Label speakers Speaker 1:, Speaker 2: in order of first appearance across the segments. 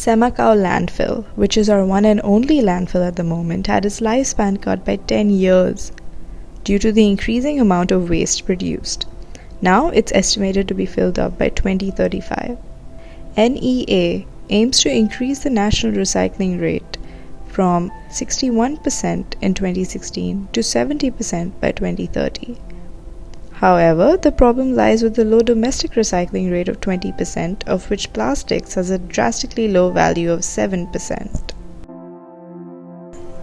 Speaker 1: Semakau landfill, which is our one and only landfill at the moment, had its lifespan cut by 10 years due to the increasing amount of waste produced. Now it's estimated to be filled up by 2035. NEA aims to increase the national recycling rate from 61% in 2016 to 70% by 2030. However, the problem lies with the low domestic recycling rate of 20%, of which plastics has a drastically low value of 7%.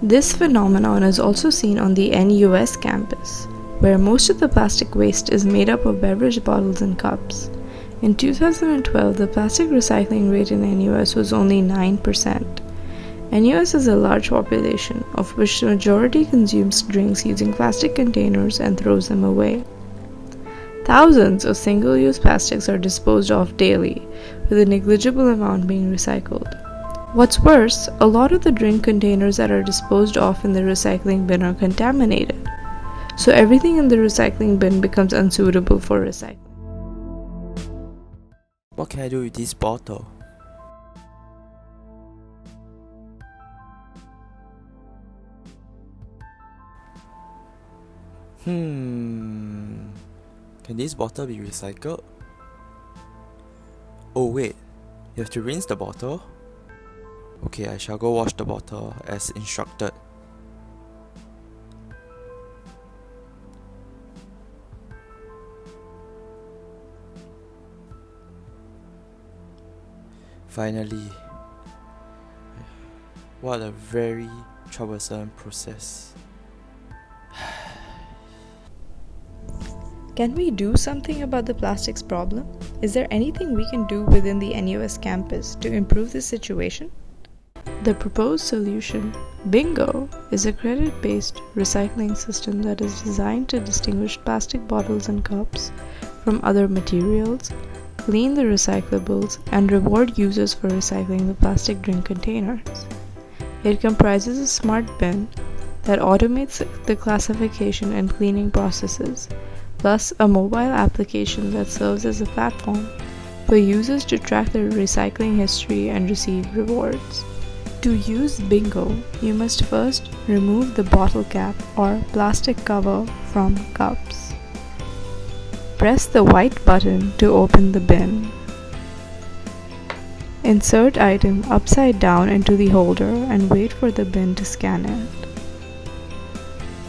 Speaker 1: This phenomenon is also seen on the NUS campus, where most of the plastic waste is made up of beverage bottles and cups. In 2012, the plastic recycling rate in NUS was only 9%. NUS has a large population, of which the majority consumes drinks using plastic containers and throws them away. Thousands of single-use plastics are disposed of daily, with a negligible amount being recycled. What's worse, a lot of the drink containers that are disposed of in the recycling bin are contaminated, so everything in the recycling bin becomes unsuitable for recycling.
Speaker 2: What can I do with this bottle? Can this bottle be recycled? Oh wait, you have to rinse the bottle? Okay, I shall go wash the bottle as instructed. Finally. What a very troublesome process.
Speaker 1: Can we do something about the plastics problem? Is there anything we can do within the NUS campus to improve this situation? The proposed solution, Bingo, is a credit-based recycling system that is designed to distinguish plastic bottles and cups from other materials, clean the recyclables, and reward users for recycling the plastic drink containers. It comprises a smart bin that automates the classification and cleaning processes, plus a mobile application that serves as a platform for users to track their recycling history and receive rewards. To use Bingo, you must first remove the bottle cap or plastic cover from cups. Press the white button to open the bin. Insert item upside down into the holder and wait for the bin to scan it.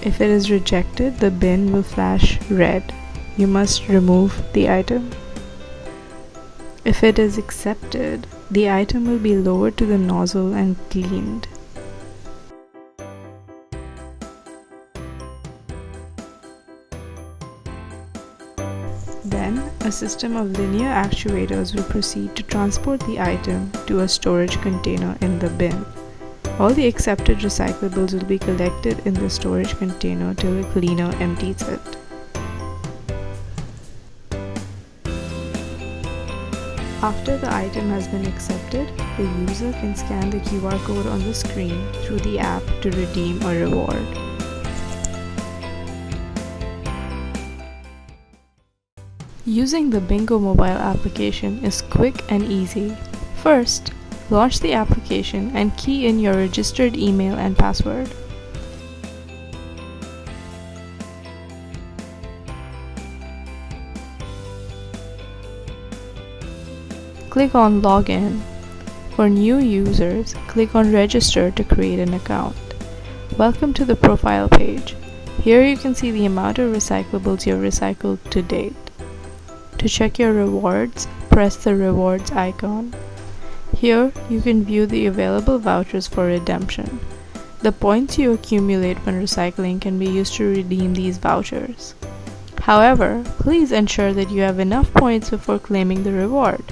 Speaker 1: If it is rejected, the bin will flash red. You must remove the item. If it is accepted, the item will be lowered to the nozzle and cleaned. Then, a system of linear actuators will proceed to transport the item to a storage container in the bin. All the accepted recyclables will be collected in the storage container till a cleaner empties it. After the item has been accepted, the user can scan the QR code on the screen through the app to redeem a reward. Using the Bingo mobile application is quick and easy. First, launch the application and key in your registered email and password. Click on Login. For new users, click on Register to create an account. Welcome to the profile page. Here you can see the amount of recyclables you have recycled to date. To check your rewards, press the rewards icon. Here you can view the available vouchers for redemption. The points you accumulate when recycling can be used to redeem these vouchers. However, please ensure that you have enough points before claiming the reward.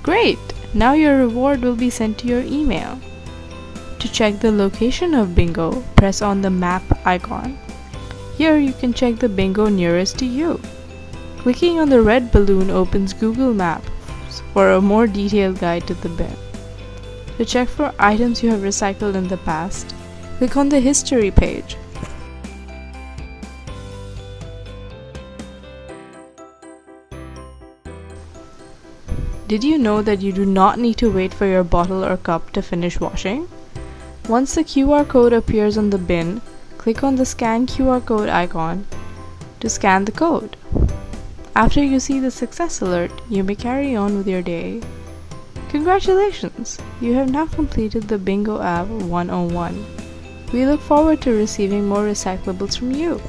Speaker 1: Great! Now your reward will be sent to your email. To check the location of Bingo, press on the map icon. Here you can check the Bingo nearest to you. Clicking on the red balloon opens Google Maps for a more detailed guide to the bin. To check for items you have recycled in the past, click on the History page. Did you know that you do not need to wait for your bottle or cup to finish washing? Once the QR code appears on the bin, click on the Scan QR code icon to scan the code. After you see the success alert, you may carry on with your day. Congratulations! You have now completed the Bingo app 101. We look forward to receiving more recyclables from you.